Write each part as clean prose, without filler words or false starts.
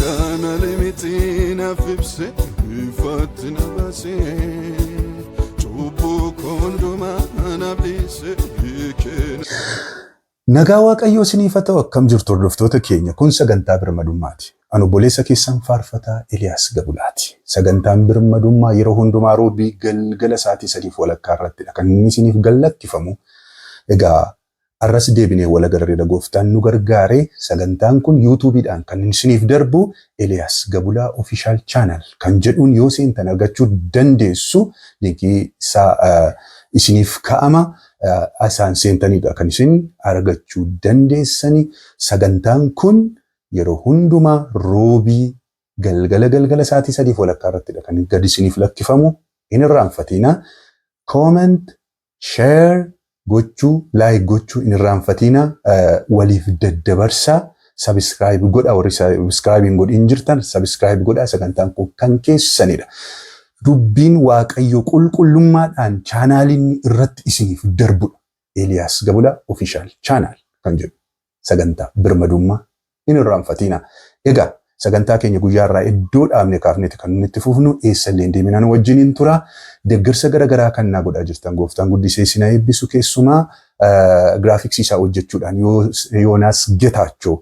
Kana limitina fipse fatina base Chubu konduma anabise Kena Nagaa Waaqayyoo isiniif haa ta'u akkam jirtu hordoftoota keenya kun sagantaa birmadummaati. Ani obboleessa keessan faarfataa Eliyaas Gabulaati. Sagantaan birmadummaa yeroo hundumaa roobii galgala sa'aatii 3 walakkaa irrattidha kan inni isiniif gallattifamu. Egaa arras deebinee wal agarreera gooftaan nu gargaaree sagantaan kun YouTube'dhaan kan isiniif darbu Eliyaas Gabulaa Official Channel kan jedhuun yoo seentan argachuu dandeessu linkii isaa isiniif kaa'ama. Asaan seentanidha kan isin argachuu dandeessani. Sagantaan kun yeroo hundumaa roobii galgala sa'aatii 3 walakkaa irrattidha kan gadi isiniif lakkifamu. Hin irraanfatina. Comment, share gochuu, like gochuu hin irraanfatina. Waliif daddabarsaa. Subscribe godhaa warri subscribe hin godhin jirtan subscribe godhaa. Sagantaan kun kan keessanidha. Dubbiin Waaqayyoo qulqullummaadhaan chaanaaliin irratti isiniif darbudha. Eliyaas Gabulaa Official Channel kan jedhu sagantaa birmadummaa hin irraanfatina. Egaa sagantaa keenya guyyaa irraa iddoo dhaabne kaafneeti kan nuti fufnu eessallee deeminaan wajjiniin tura. Deeggarsa garaagaraa kan naa godhaa jirtan gooftaan guddisee isin eebbisu keessumaa graafiksii isaa hojjechuudhaan Yoonaas Getaachoo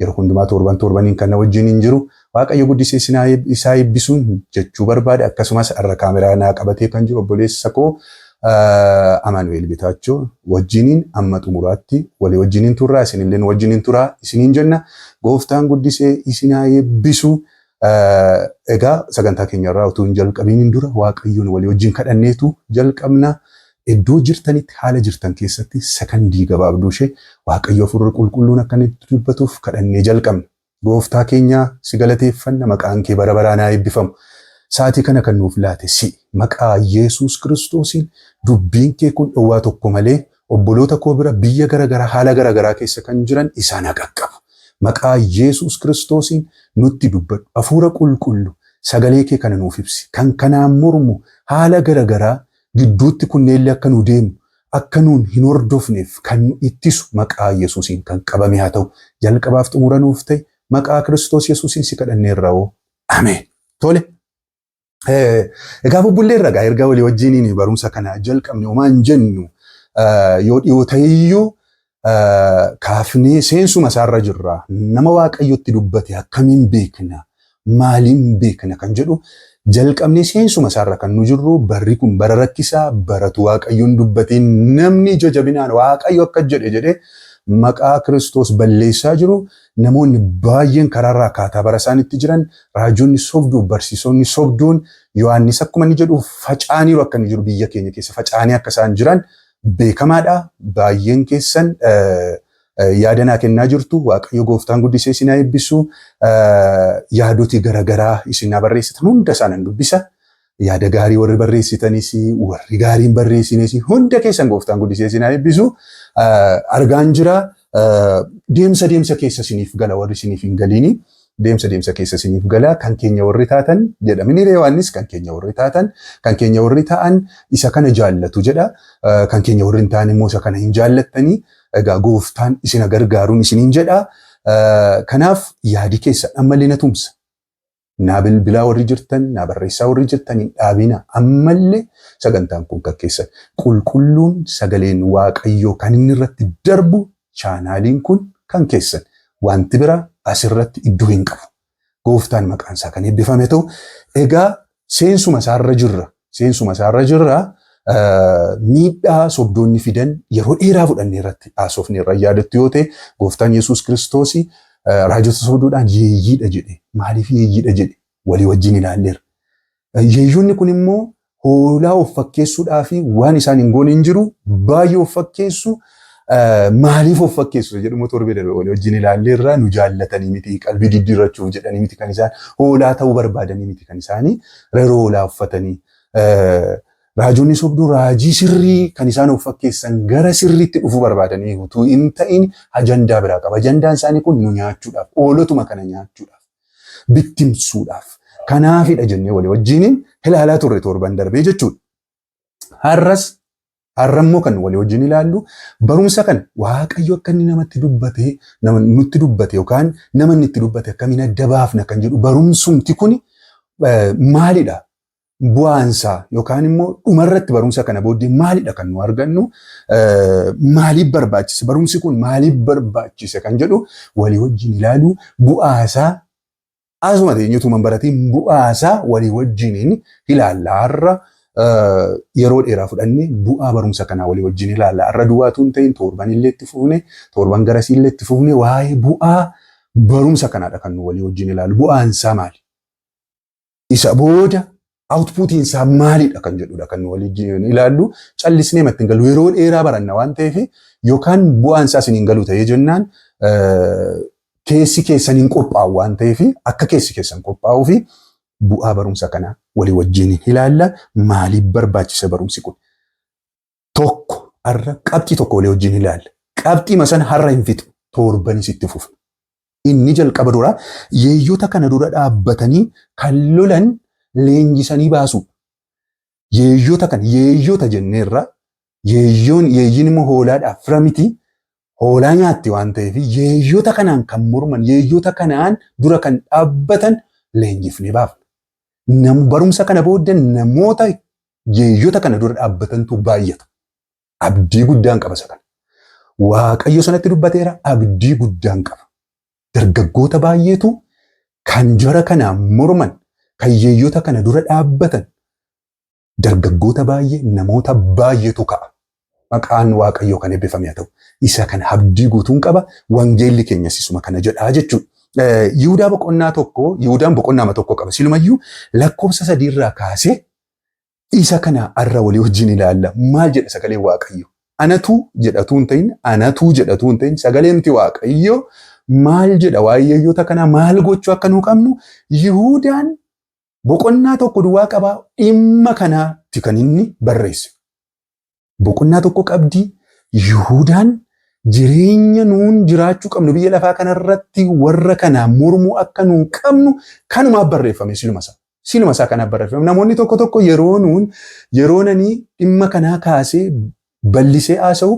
yeroo hundumaa torbaniin kan na wajjiniin jiru. Waaqayyo guddisee isaa eebbisuun jechuu barbaade akkasumas har'a kaameraa naa qabatee kan jiru obboleessa koo Amaanu'eel Getaachoo wajjiniin amma xumuraatti walii wajjiniin turraa isinillee wajjiniin turaa isiniin jenna. Gooftaan guddisee isinaa eebbisu. Egaa sagantaa keenya irraa utuu hin jalqabiin dura Waaqayyoon walii wajjin kadhanneetu jalqabna. Iddoo jirtanitti haala jirtan keessatti sakandii gabaabduu ishee Waaqayyo Hafuurri Qulqulluun akka nutti dubbatuuf kadhannee jalqabna. Gooftaa keenya si galateeffanna maqaan kee bara baraan haa eebbifamu. Sa'aatii kana kan nuuf laate si maqaa Yesuus Kiristoosiin dubbiin kee kun dhowwaa tokko malee obboloota koo bira biyya garaagaraa haala garaagaraa keessa kan jiran isaan haa qaqqabu. Maqaa Yesuus Kiristoosiin nutti dubbadhu. Hafuura Qulqullu sagalee kee kana nuuf ibsi. Kan kanaan mormu haala garaagaraa gidduutti kunneellee akka nu deemu akka nuun hin hordofneef kan nu ittisu maqaa Yesuusiin kan qabame haa ta'u. Jalqabaaf xumura nuuf ta'e maqaa Kiristoos Yesuusiin si kadhanneerra. Ameen. Tole. Egaa bubbullee irra erga walii wajjiniin barumsa kana jalqabne homaan jennu yoo dhiyoo ta'eyyuu kaafnee seensuma isaarra jirra. Nama Waaqayyotti dubbate akkamiin beekna? Maaliin beekna kan jedhu jalqabnee seensuma isaarra kan nu jirru. Barri kun bara rakkisaa baratu Waaqayyoon dubbateen namni jajabinaan Waaqayyo akka jedhe maqaa Kiristoos balleessaa jiru. Namoonni baay'een karaarraa akkaataa bara isaanitti jiran raajonni sobduu barsiisonni sobduun Yohaannis akkuma inni jedhu faca'aniiru akka inni jiru biyya keenya keessa faca'anii akka isaan jiran beekamaadha. Baay'een keessan yaadanaa kennaa jirtu. Waaqayyo gooftaan guddisee isin haa eebbisu. Yaadoti garaagaraa isin barreessitan hunda isaanan dubbisa. Yaada gaarii warri barreessitanis warri gaariin barreessines hunda keessan gooftaan guddisee isin haa eebbisu. Argaan jira. Deemsa keessa isiniif gala warri isiniif hin galiini. Deemsa keessa isiniif gala kan keenya warri taatan jedha. Ministeera Yohaannis kan keenya warri taatan kan keenya warri ta'an isa kana jaallatu jedha. Kan keenya warri hin ta'an immoo isa kana hin jaallattanii. Egaa gooftaan isin gargaaruun isiniin jedha. Kanaaf yaadi keessa ammallee na tumsa. Naa bilbilaa warri jirtan, naa barreessaa warri jirtan hin dhaabina. Ammallee sagantaan kun kan keessan qulqulluun sagaleen Waaqayyoo kan inni irratti darbu chaanaaliin kun kan keessan. Wanti bira asirratti iddoo hin qabu. Gooftaan maqaan isaa kan eebbifame ta'u. Egaa seensuma isaarra jirra. Miidhaa sobdoonni fidan yeroo dheeraa fudhannee irratti haasofne irra yaadattu yoo ta'e gooftaan Yesuus Kiristoos raajota sobduudhaan yeeyyiidha jedhe. Maaliif yeeyyiidha jedhe? Walii wajjin ilaalleera. Yeeyyoonni kun immoo hoolaa of fakkeessuudhaa fi waan isaan hin goone hin jiru baay'ee of fakkeessu. Maaliif of fakkeessu jedhamu torbee darbe walii wajjin ilaalleerra. Nu jaallatanii miti qalbii diddiirrachuuf jedhanii miti kan isaan hoolaa ta'uu barbaadanii miti kan isaanii reeroo hoolaa uffatanii. Raajonni sobduu raajii sirrii kan isaan of fakkeessan gara sirriitti dhufuu barbaadanii utuu hin ta'in ajandaa biraa qaba. Ajandaan isaanii kun nu nyaachuudhaaf, hoolotuma kana nyaachuudhaaf, bittimsuudhaaf. Kanaafidha jennee walii wajjiniin ilaalaa turre torban darbee jechuudha. Har'as Har'ammoo kan walii wajjin ilaallu barumsa kan Waaqayyo akka inni nutti dubbate yookaan nama inni itti dubbate akkamiin adda baafna kan jedhu barumsumti kun maalidha? Bu'aansaa yookaan immoo dhumarratti barumsa kana booddee maalidha kan nu argannu? Maaliif barbaachise? Barumsi kun maaliif barbaachise kan jedhu walii wajjin ilaalu bu'aasaa asuma teenyutu baratiin bu'aasaa walii wajjiniin ilaalla. Har'a yeroo dheeraa fudhannee bu'aa barumsa kanaa walii wajjin ilaalla. Har'a duwwaatu hin ta'in torban illee itti fufne, torban garasii illee itti fufne waa'ee bu'aa barumsa kanaadha kan nu walii wajjin ilaallu. Bu'aansaa maali? Isa booda outputiin isaa maalidha kan jedhudha kan nu walii wajjin ilaallu. Callisnee matti hin galu yeroo dheeraa baranna waan ta'eef yookaan bu'aansaa isin hin galu ta'ee jennaan keessi keessan hin qophaa'u waan ta'eef akka keessi keessan qophaa'uu fi bu'aa barumsa kanaa walii wajjin ilaalla. Maaliif barbaachisa barumsi kun? Tokko har'a qabxii tokko walii wajjin ilaalla. Qabxii masan har'a hin fixu torbanis itti fufu. Inni jalqaba dura yeeyyota kana dura dhaabbatanii kan lolan leenjisanii baasu. Yeeyyota kan yeeyyota jenneerra yeeyyiin immoo hoolaadhaaf fira miti. Hoolaa nyaatti waan ta'eef yeeyyota kanaan kan morman yeeyyota kanaan dura kan dhaabbatan leenjifnee baafna. Barumsa kana booda namoota yeeyyota kana dura dhaabbatantu baay'ata. Abdii guddaan qaba isa kana. Waaqayyo sanatti dubbateera abdii guddaan qaba. Dargaggoota baay'eetu kan jara kanaan morman kan yeeyyota kana dura dhaabbatan dargaggoota baay'ee namoota baay'eetu ka'a. Maqaan Waaqayyoo kan eebbifame haa ta'u. Isa kana abdii guutuun qaba. Wangeelli keenyas isuma kana jedhaa jechuudha. Yihuudaan boqonnaa tokko qaba. Silumayyuu lakkoofsa 3 irraa kaasee isa kana har'a walii wajjin ilaalla. Maal jedha sagalee Waaqayyo? Anatuu jedhatu hin ta'in sagalee miti Waaqayyo maal jedha waa'ee yeeyyota kanaa maal gochuu akka nu qabnu Yihuudaan boqonnaa tokko duwwaa qabaa dhimma kanaatti kan inni barreesse. Boqonnaa tokko qabdii Yihuudaan jireenya nuun jiraachuu qabnu biyya lafaa kanarratti warra kanaa mormuu akka nuun qabnu kanumaaf barreeffame siluma isaa kanaaf barreeffame. Namoonni tokko yeroo nanii dhimma kanaa kaasee bal'isee haasa'u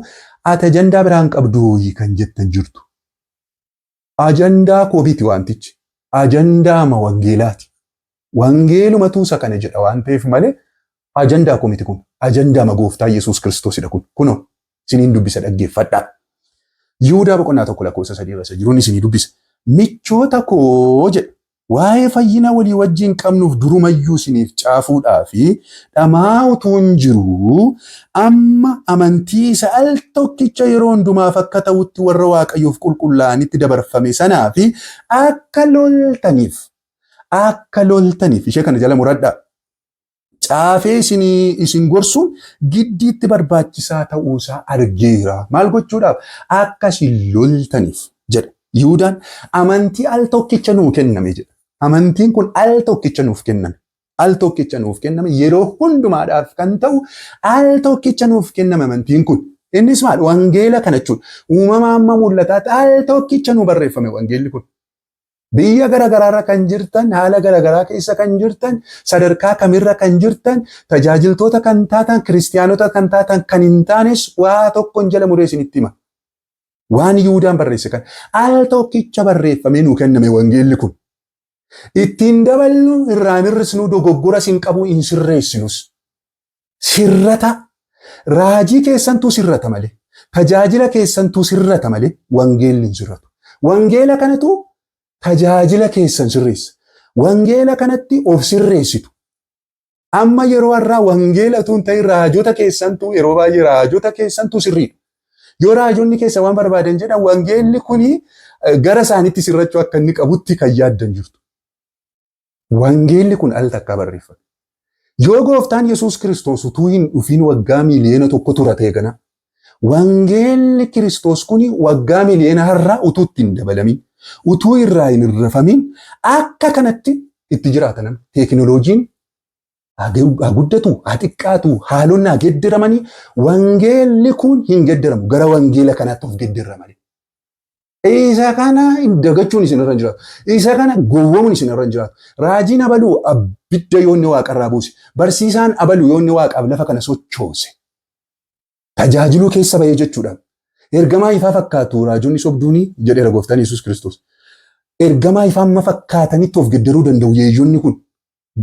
ati ajandaa biraan qabdooyi kan jettan jirtu. Ajandaa koobiti wantichi. Ajandaa ma wangeelaati. Wangeelumatu isa kana jedha waan ta'eef malee ajandaa koomiti kun. Ajandaa ma gooftaa Yesuus Kiristoosidha kun. Kunoo isiniin dubbisa dhaggeeffadhaa. Yihuudaa boqonnaa tokko lakkoofsa 3 irra jiruun isinii dubbisa. Michoota koo jedha waa'ee fayyina walii wajjin qabnuuf durumayyuu isiniif caafuudhaa fi dhamaa utuu hin jiru amma amantii isa al tokkicha yeroo hundumaaf akka ta'utti warra Waaqayyoof qulqullaa'anitti dabarfame sanaa fi akka loltaniif ishee kana jala muradhaa. Caafee isin gorsuun giddiitti barbaachisaa ta'uusaa argeera. Maal gochuudhaaf? Akka isin loltaniif jedha. Yihuudaan amantii al tokkicha nuu kenname jedha. Amantiin kun al tokkicha nuuf kenname. Al tokkicha nuuf kenname yeroo hundumaadhaaf kan ta'u al tokkicha nuuf kenname amantiin kun. Innis maal? Wangeela kana jechuudha. Uumama amma mul'ataatti al tokkicha nuu barreeffame wangeelli kun. Biyya garagaraarra kan jirtan, haala garagaraa keessa kan jirtan, sadarkaa kamirra kan jirtan, tajaajiltoota kan taatan, kiristiyaanota kan taatan, kan hin taanes waa tokkoon jala muree isinitti hima. Waan Yihuudaan barreesse kan al tokkicha barreeffamee nuu kenname wangeelli kun. Ittiin daballu irraa hir'isnu dogoggoras hin qabu hin sirreessinus. Sirrata raajii keessantuu sirrata malee, tajaajila keessantuu sirrata malee wangeelli hin sirratu. Wangeela kanatu tajaajila keessan sirreessa. Wangeela kanatti of sirreessitu. Amma yeroo har'aa wangeela utuu hin ta'in raajota keessantuu yeroo baay'ee raajota keessantuu sirriidha. Yoo raajonni keessa waan barbaadan jedhan wangeelli kuni gara isaanitti sirrachuu akka inni qabutti kan yaaddan jirtu. Wangeelli kun al takkaa barreeffame. Yoo gooftaan Yesuus Kiristoos utuu hin dhufin waggaa miliyoona tokko tura ta'e kana wangeelli Kiristoos kuni waggaa miliyoona har'aa utuu ittiin dabalamin utuu irraa hin irrafamin akka kanatti itti jiraatan teekinooloojiin haa guddatu haa xiqqaatu haalonni haa geddiramanii wangeelli kun hin geddiramu gara wangeela kanaatti of geddiramanii. Isa kana dagachuun isin irra hin jiraatu. Isa kana gowwoomuun isin irra hin jiraatu. Raajiin abaluu abidda yoonni waaqarraa buuse. Barsiisaan abaluu yoonni waaqaaf lafa kana sochoose. tajaajiluu keessa bahee jechuudha. Ergamaa ifaa fakkaatu raajonni sobduuni jedheera gooftaan Yesuus Kiristoos. Ergamaa ifaa amma fakkaatanitti of geddaruu danda'u yeeyyonni kun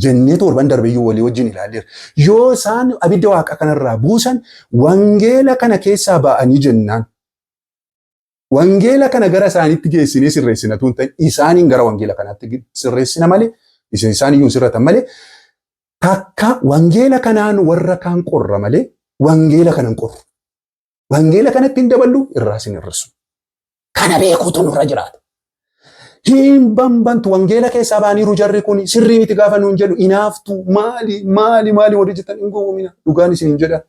jennee torban darbeeyyuu walii wajjin ilaalleera. Yoo isaan abidda waaqa kanarraa buusan wangeela kana keessaa ba'anii jennaan. Wangeela kana gara isaaniitti geessinee sirreessina tuun ta'e isaaniin gara wangeela kanaatti sirreessina malee isaan iyyuu sirratan malee takka wangeela kanaan warra kaan qorra malee wangeela kanan qorru. Wangeela kanatti hin daballu irraa sin hir'isu. Kana beekuutu nurra jiraata. Hin bambantu wangeela keessaa baaniiru jarri kun sirrii miti gaafa nuun jedhu inaaftu maali warri jettan hin gowwoomina. Dhugaan isin jedha.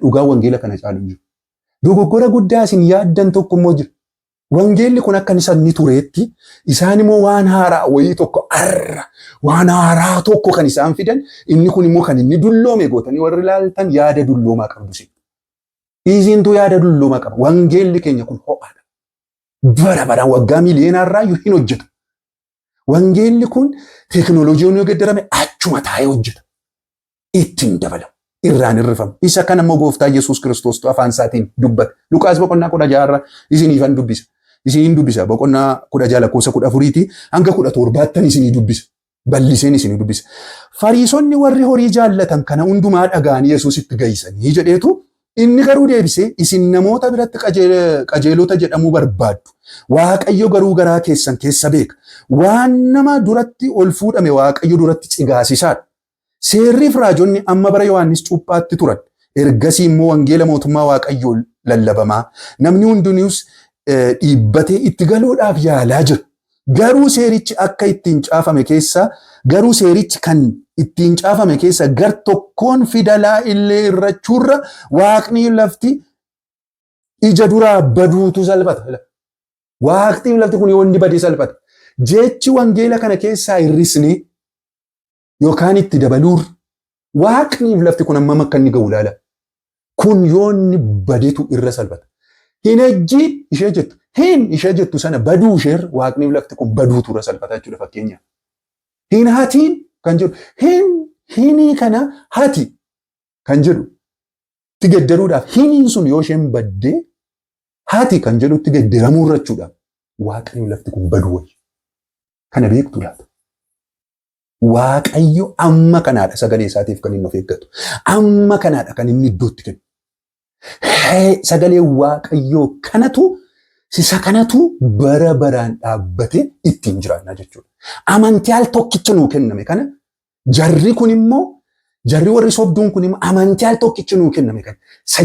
Dhugaan wangeela kana caalu hin jiru. Dogoggora guddaa isin yaaddan tokko immoo jira. Wangeelli kun akka inni tureetti isaan immoo waan haaraa wayii tokko waan haaraa tokko kan isaan fidan inni kun immoo kan inni dulloome gootanii warri ilaaltan yaada dulloomaa qabdu si. Isintu yaada dulloomaa qaba. Wangeelli keenya kun ho'aadha. Baraan waggaa miiliyoonarraa hin hojjetu. Wangeelli kun teekinooloojiin yoo gaddarame achuma taa'ee hojjeta. Ittiin dabalamu. Irraan hirrifamu. Isa kana immoo gooftaa Yesuus Kiristoostu afaan isaatiin dubbata. Luqaas boqonnaa 16 isiniifan dubbisa. Isiniin dubbisa. Boqonnaa 16 lakkoofsa 14 hanga 17 isinii dubbisa. Bal'iseen isinii dubbisa. Fariisonni warri horii jaallatan kana hundumaa dhaga'anii Yesuusitti geessanii jedheetu inni garuu deebisee isin namoota biratti qajeelota jedhamuu barbaaddu. Waaqayyo garuu garaa keessan keessa beeka. Waan nama duratti ol fuudhame Waaqayyo duratti cigaasisaadha. Seerriif raajonni amma bara Yohaannis cuuphaatti turan. Ergasii immoo wangeela mootummaa Waaqayyoo lallabamaa. Namni hundinuus dhiibbatee itti galuudhaaf yaalaa jira. Garuu seerichi kan ittiin caafame keessa gar tokkoon fidalaa illee irrachuurra waaqni lafti ija duraa baduutu salphata. Waaqni lafti kun yoonni badee salphata. Jechi wangeela kana keessaa hir'isnee yookaan itti dabaluur waaqni lafti kun amma akka inni ga'u ilaala. Kun yoonni badeetu irra salphata. Hin ejjii ishee jettu. Hin ishee jettu sana baduu isheer waaqni lafti kun baduutu irra salphata jechuudha fakkeenya. Hin hatiin kan jedhu hinii kana hati kan jedhu itti geddaruudhaaf hiniin sun yoo isheen baddee hati kan jedhu itti geddaramuu irrachuudhaaf waaqayyo lafti kun baduu wayyi. Kana beektu laata. Waaqayyo amma kanaadha sagalee isaatiif kan inni of eeggatu. Amma kanaadha kan inni iddootti kennu. Sagalee waaqayyoo kanatu bara baraan dhaabbatee ittiin jiraannaa jechuudha. Amantii al tokkicha nuu kenname kana jarri kun immoo jarri warri sobduun kun immoo amantii al tokkicha nuu kenname kana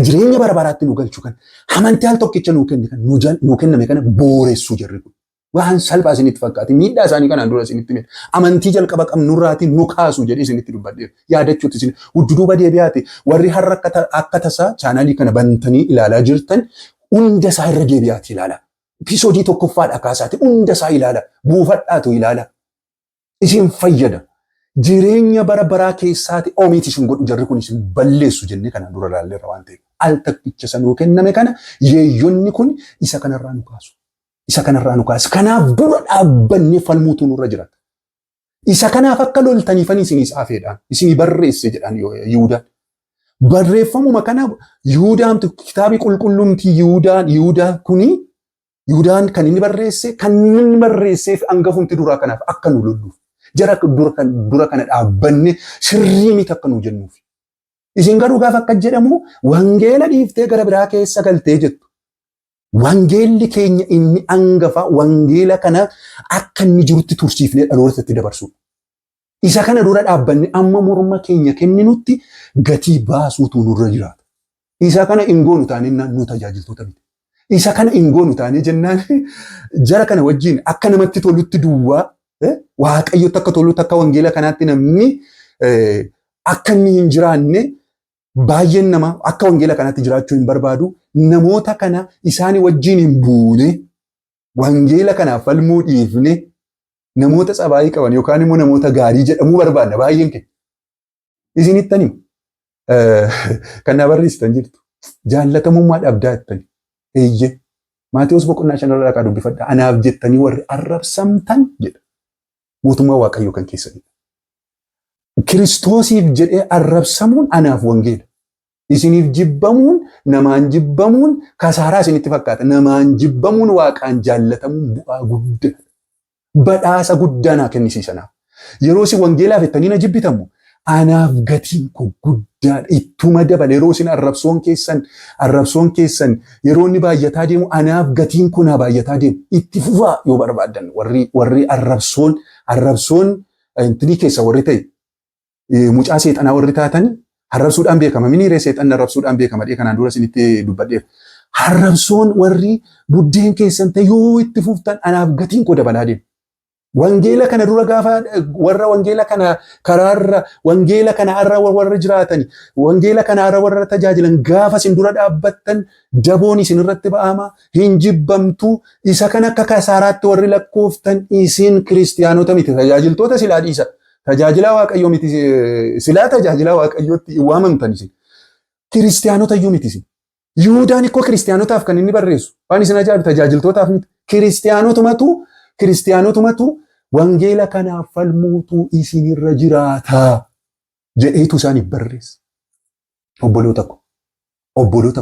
jireenya bara baraatti nu galchuu kan amantii al tokkicha nuu kenname kana booreessuu jarri kun. Waan salphaa isinitti fakkaate miidhaa isaanii kanaan dura isinitti miti. Amantii jalqaba qabnurraatii nu kaasu jedhee isinitti dubbadheera. Yaadachuutti isin udduuba deebi'aate warri har'a akka tasaa chaanaalii kana bantanii ilaalaa jirtan hunda isaa irra deebi'aati ilaala. Episoodii tokkoffaadha kaasaati hunda isaa ilaala. Buufadhaatu ilaala. Isin fayyada. Jireenya bara baraa keessaati oomiiti isin godhu jarri kun isin balleessu jennee kanaan dura ilaalleerra waan ta'eef. Al takkicha sanuu kenname kana yeeyyonni kun isa kanarraa nu kaasu. Kanaaf dura dhaabbannee falmuutu nurra jiraata. Isa kanaaf akka loltaniifan isinii saafeedhaan isinii barreesse jedhaan Yihuudaan. Barreeffamuma kana Yihuudaamtu kitaabii qulqullumti Yihuudaan kan inni barreesseef hangafumti duraa kanaaf akka nu lolluuf. Jara dura kana dhaabbanne sirrii miti akka nu jennuuf. Isin garuu gaafa akka jedhamu wangeela dhiiftee gara biraa keessa galtee jettu. Wangeelli keenya inni hangafa wangeela kana akka inni jirutti tursiifnee dhalootatti dabarsuudha. Isa kana dura dhaabbanne amma morma keenya kenninutti gatii baasuutu nurra jiraata. Isa kana ingoonu taanee nu tajaajiltoota miti. Isa kana ingoonu taanee jennaan jara kana wajjin akka namatti tolutti duwwaa waaqayyotti akka tolutti akka wangeela kanaatti namni akka inni hin jiraanne baay'een nama akka wangeela kanaatti jiraachuu hin barbaadu. Namoota kana isaanii wajjin hin buune wangeela kanaaf falmuu dhiifne namoota tsabaayii qaban yookaan immoo namoota gaarii jedhamuu barbaadna baay'een keenya. Isinittani kan na barreessitan jirtu jaallatamummaa dhabdaa jettani. Eeyyee Maatewos boqonnaa 5 irraa dubbifadha. Anaaf jettanii warri arrabsamtan jedha. Mootummaa Waaqayyoo kan keessanidha. Kiristoosiif jedhee arrabsamuun anaaf wangeela. Isiniif jibbamuun namaan jibbamuun kasaaraa isinitti fakkaata. Namaan jibbamuun waaqaan jaallatamuun bu'aa guddaa. Badhaasa guddaa naa kennisiisanaaf. Yeroo isin wangeelaaf jettanii na jibbitamu anaaf gatiin koo guddaadha. Ittuma dabala yeroo isin arrabsoon keessan yeroo inni baay'ataa deemu anaaf gatiin kun naa baay'ataa deemu. Itti fufaa yoo barbaadan warri arrabsoon intinii keessa warri ta'e mucaa seexanaa warri taatan arrabsuudhaan beekama. Miniiree seexanni arrabsuudhaan beekama. Kanaan dura isinitti dubbadheera. Arrabsoon warri buddeen keessan ta'e yoo itti fuftan anaaf gatiin koo dabalaa deemu. Wangeela kana dura gaafa warra wangeela kana karaarra wangeela kana arra warra jiraatan wangeela kana arra warra tajaajilan gaafa isin dura dhaabbattan daboon isin irratti ba'ama hin jibbamtu isa kana akka kasaaraatti warri lakkooftan isin kiristiyaanota miti tajaajiltoota silaa dhiisa tajaajila waaqayyoo miti silaa tajaajila waaqayyootti waamamtan isin kiristiyaanota iyyuu miti isin Yihuudaan ikkoo kiristiyaanotaaf kan inni barreessu waan isin ajaa'ibu tajaajiltootaaf miti kiristiyaanotumatu wangeela kanaaf falmuutu isinirra jiraata jedheetu isaaniif barreessa. Obboloota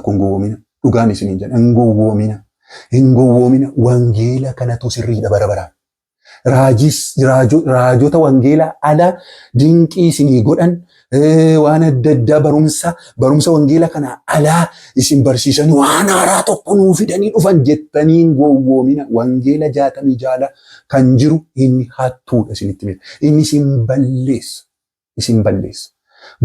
ko hin gowwoomina dhugaan isiniin jedha hin gowwoomina wangeela kanatu sirriidha bara baraan. Raajota wangeela ala dinqii isinii godhan waan adda addaa barumsa wangeela kana alaa isin barsiisan waan haaraa tokko nuu fidanii dhufan jettanii hin gowwoomina wangeela 66 kan jiru inni hattuudha isinitti miti. Inni isin balleessa.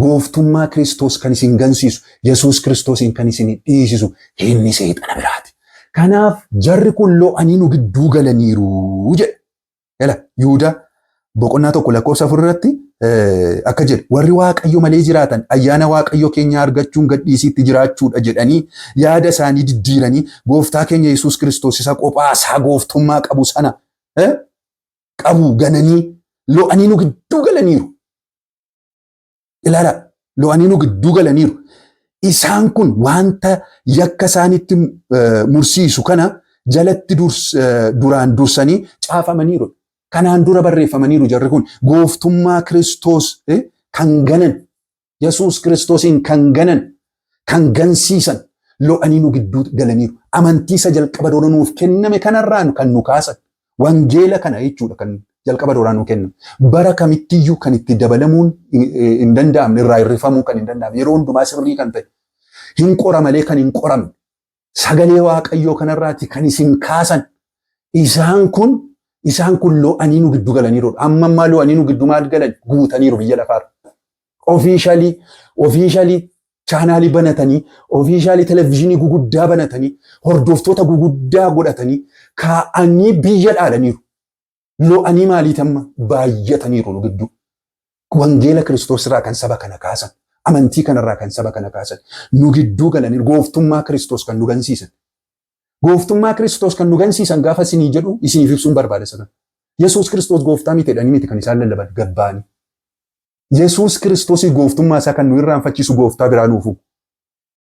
Gooftummaa Kiristoos kan isin gansiisu Yesuus Kiristoosiin kan isin dhiisisu inni seexana biraati. Kanaaf jarri kun lo'anii nu gidduu galaniiru jedha. Yihuudaa boqonnaa 1:4 irratti akka jedhu warri waaqayyo malee jiraatan ayyaana waaqayyo keenya argachuun gadhiisiitti jiraachuudha jedhanii yaada isaanii diddiiranii gooftaa keenya Yesuus Kiristoos isa qophaa isaa gooftummaa qabu sana qabu gananii lo'anii nu gidduu galaniiru. Ilaala lo'anii nu gidduu galaniiru. Isaan kun wanta yakka isaanitti mursiisu kana jalatti duraan dursanii caafamaniiru. Kanaan dura barreeffamaniiru jarri kun gooftummaa Kiristoos kan ganan Yesuus Kiristoosiin kan ganan kan gansiisan lo'anii nu gidduu galaniiru. Amantii isa jalqaba dura nuuf kenname kanarraan kan nu kaasan wangeela kana jechuudha kan jalqaba dura nu kenname. Bara kamittiyyuu kan itti dabalamuun hin danda'amne irraa hirrifamuu kan hin danda'amne yeroo hundumaa sirrii kan ta'e hin qora malee kan hin qoramne sagalee waaqayyoo kanarraati kan isin kaasan isaan kun lo'anii nu giddu galaniiru. Amma lo'anii nu giddu maal galan guutaniiru biyya lafaarra. Ofiishaalii chaanaalii banatanii, ofiishaalii televezyiinii guguddaa banatanii, hordoftoota guguddaa godhatanii, kaa'anii biyya dhaalaniiru. Lo'anii maaliit amma baay'ataniiru nu giddu. Wangeela Kiristoos irraa kan saba kana kaasan, amantii kanarraa kan saba kana kaasan, nu gidduu galaniiru. Gooftummaa Kiristoos kan nu gansiisan. Gooftummaa Kiristoos kan nu gansiisan gaafa isinii jedhu isiniif ibsuun barbaada sana. Yesuus Kiristoos gooftaa miti jedhanii miti kan isaan lallaban gabbaani. Yesuus Kiristoosii gooftummaa isaa kan nu irraanfachiisu gooftaa biraa nuufu.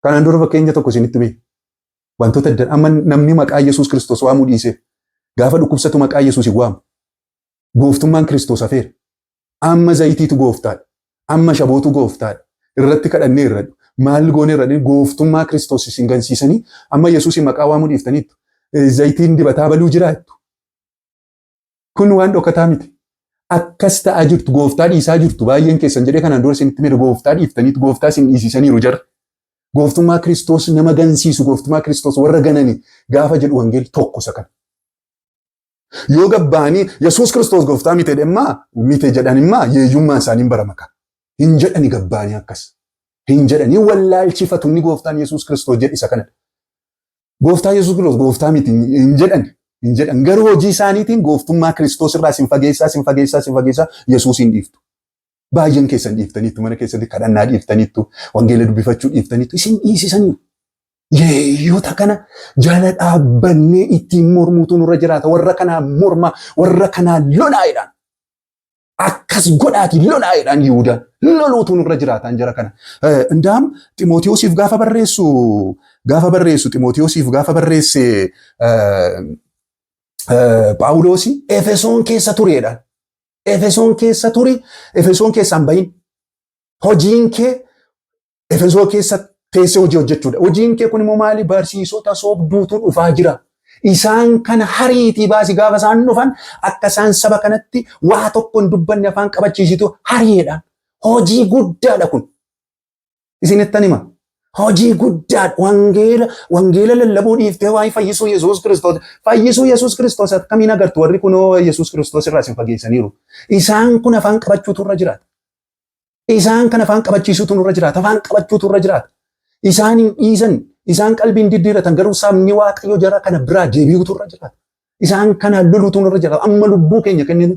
Kanaan dura fakkeenya tokko isinitti mee. Wantoota adda amma namni maqaa Yesuus Kiristoos waamuu dhiise gaafa dhukkubsatu maqaa Yesuus waamu. Gooftummaan Kiristoos hafeera. Amma zayitiitu gooftaadha. Amma shabootu gooftaadha. Irratti kadhannee irradhu. Maal goone irradhu gooftummaa Kiristoos isin gansiisanii amma Yesuusin maqaa waamuu dhiiftaniittu. Zayitiin dibataa baluu jiraattu. Kun waan dhokataa miti. Akkas ta'aa jirtu gooftaa dhiisaa jirtu baay'een keessan jedhee kanaan dura isinitti mire gooftaa dhiiftaniitu gooftaa isin dhiisisaniiru jarra. Gooftummaa Kiristoos nama gansiisu gooftummaa Kiristoos warra ganani gaafa jedhu wangeelli tokko isa kana. Yoo gabbaanii Yesuus Kiristoos gooftaa mite jedhan immaa yeeyyummaan isaaniin baramaka. Hin jedhani gabbaanii akkas. Hin jedhani wallaalchifatu inni gooftaan Yesuus Kiristoos jedhi isa kanadha. Gooftaa Yesuus Kiristoos gooftaa miti hin jedhan. Garuu hojii isaaniitiin gooftummaa Kiristoos irraa sin fageessaa Yesuusin dhiiftu. Baay'een keessan dhiiftaniittu mana keessatti kadhannaa dhiiftaniittu wangeela dubbifachuu dhiiftaniittu isin dhiisisaniiru. Yeeyyoota kana jala dhaabbannee ittiin mormuutu nurra jiraata. Warra kanaa morma, warra kanaa lolaa'edhaan. Akkas godhaati lolaa'edhaan Yihuudaan. Loluutu nurra jiraataan jara kana. Indaam Ximootiyoosiif gaafa barreessu Ximootiyoosiif gaafa barreesse Phaawulosi Efesoon keessa tureedhaan. Efesoon keessaan bahin. Hojiin kee Efesoo keessa teessee hojii hojjechuudha. Hojiin kee kun immoo maali? Barsiisota sobduutu dhufaa jira. Isaan kana hariitii baasi gaafa isaan dhufan akka isaan saba kanatti waa tokko hin dubbanne afaan qabachiisitu hariidhaan. Hojii guddaadha kun. Isinittan hima. Hojii guddaadha. Wangeela lallabuu dhiiftee waa'ee fayyisuu Yesuus Kiristoos. Fayyisuu Yesuus Kiristoos akkamiin agartu? Warri kunoo Yesuus Kiristoos irraa isin fageessaniiru. Isaan kun afaan qabachuutu irra jiraata. Isaan kan afaan qabachiisuutu irra jiraata. Afaan qabachuutu irra jiraata. Isaan hin dhiisan. Isaan qalbiin diddiiratan garuu sabni Waaqayyo jara kana biraa deebi'uutu irra jiraata. Isaan kana loluutu irra jiraata. Amma lubbuu keenya kenninu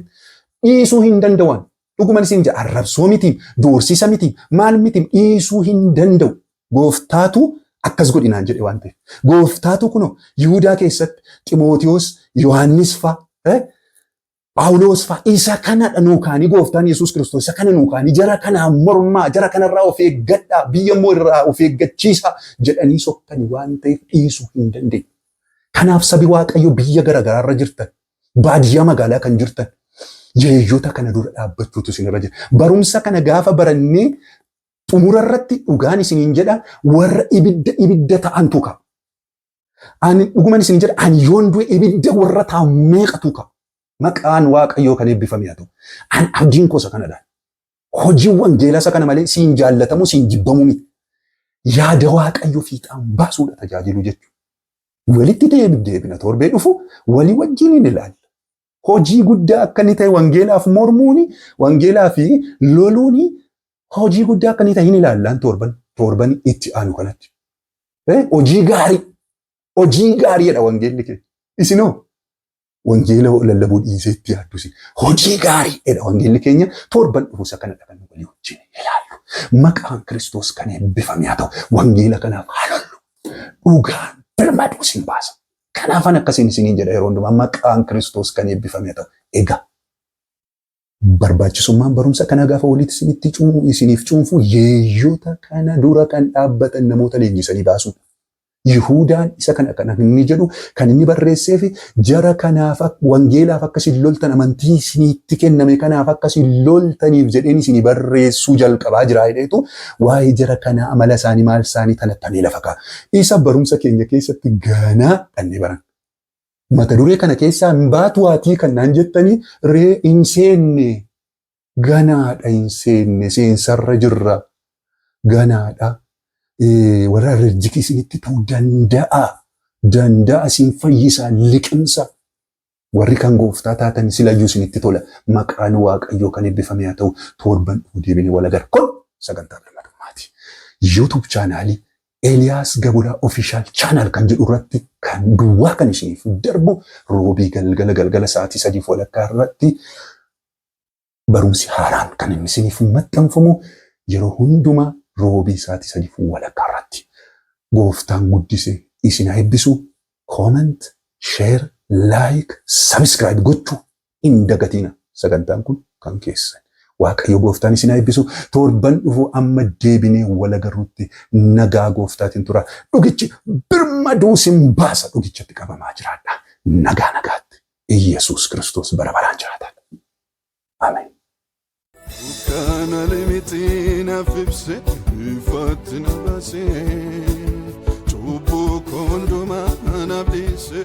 dhiisuu hin danda'an. Dhuguman isin jedha arrabsoo miti, doorsisa miti, maal miti dhiisuu hin danda'u. Gooftaatu akkas godhinaan jedhe waan ta'eef. Gooftaatu kunoo Yihuudaa keessatti Ximootiyoos, Yohaannis fa'a, Phaawulos fa'a isa kanadha nuukaanii gooftaan Yesuus Kiristoos isa kana nuukaanii jara kanaan mormaa jara kanarraa of eeggadhaa biyya immoo irraa of eeggachiisa jedhanii sokkanii waan ta'eef dhiisuu hin dandeenye. Kanaaf sabi Waaqayyo biyya garaagaraarra jirtan, baadiyyaa magaalaa kan jirtan, yeeyyoota kana dura dhaabbachuutu isinirra jira. Barumsa kana gaafa barannee xumura irratti dhugaan isiniin jedha warra ibidda ta'antu qaba. Ani dhuguman isin jedha ani yoon du'e ibidda warra ta'an meeqatu qaba. Maqaan Waaqayyoo kan eebbifame haa ta'u. Ani abdiin koosa kanadha. Hojii wangeelaa isa kana malee siin jaallatamu siin jibbamu miti. Yaada Waaqayyoo fiixaan baasuudha tajaajilu jechuudha. Walitti deebina torbee dhufu walii wajjin hin ilaalla. Hojii guddaa akka inni ta'e wangeelaaf mormuuni, wangeelaa fi loluuni hojii guddaa akka inni ta'e hin ilaallaan torban itti aanu kanatti. Hojii gaariidha wangeelli kee. Isinoo wangeela lallabuu dhiisee itti yaaddus. Hojii gaariidha wangeelli keenya torban dhufuusa kanadha kan walii wajjin ilaallu. Maqaan Kiristoos kan eebbifame haa ta'u wangeela kanaaf haa lollu. Dhugaan birmaduu sin baasa. Kanaafan akkasiin isiniin jedha yeroo hundumaa maqaan Kiristoos kan eebbifame haa ta'u. Egaa barbaachisummaan barumsa kana gaafa walitti isiniif cuunfu yeeyyoota kana dura kan dhaabbatan namoota leenjisanii baasuudha. Yihuudaan isa kana kan inni jedhu kan inni barreesseef jara kanaaf wangeelaaf akkasiin loltan amantii isiniitti kenname kanaaf akkasiin loltaniif jedheen isinii barreessuu jalqabaa jira jedheetu waa'ee jara kanaa amala isaanii maal isaanii tanattamee lafa kaa'a. Isa barumsa keenya keessatti ganaa dhannee baran. Mata duree kana keessaa hin baatu waatii kan naan jettanii ree hin seenne ganaadha hin seenne seensarra jirra ganaadha. Warra rajjiki isinitti ta'uu danda'a isin fayyisaa liqimsa warri kan gooftaa taatan silayyuu isinitti tola maqaan Waaqayyoo kan eebbifame haa ta'u torban deebinee wal agarra kun sagantaa birmadummaati. YouTube chaanaalii Eliyaas Gabulaa Official Channel kan jedhu irratti kan duwwaa kan isiniif darbu roobii galgala sa'aatii 3:00 irratti barumsi haaraan kan inni isiniif maxxanfamu yeroo hundumaa roobii sa'aatii 3:00 irratti gooftaan guddise isin haa eebbisu. Comment, share, like, subscribe gochuu hin dagatina. Sagantaan kun kan keessan. Waaqayyo gooftaan isin haa eebbisu. Torban dhufu amma deebinee wal agarrutti nagaa gooftaatiin tura. Dhugichi birmaduu sin baasa dhugichatti qabamaa jiraadha. Nagaatti. Yesuus Kiristoos bara baraan jiraata. Ameen. Kana limitina fibse fatina base chubu kondoma anabise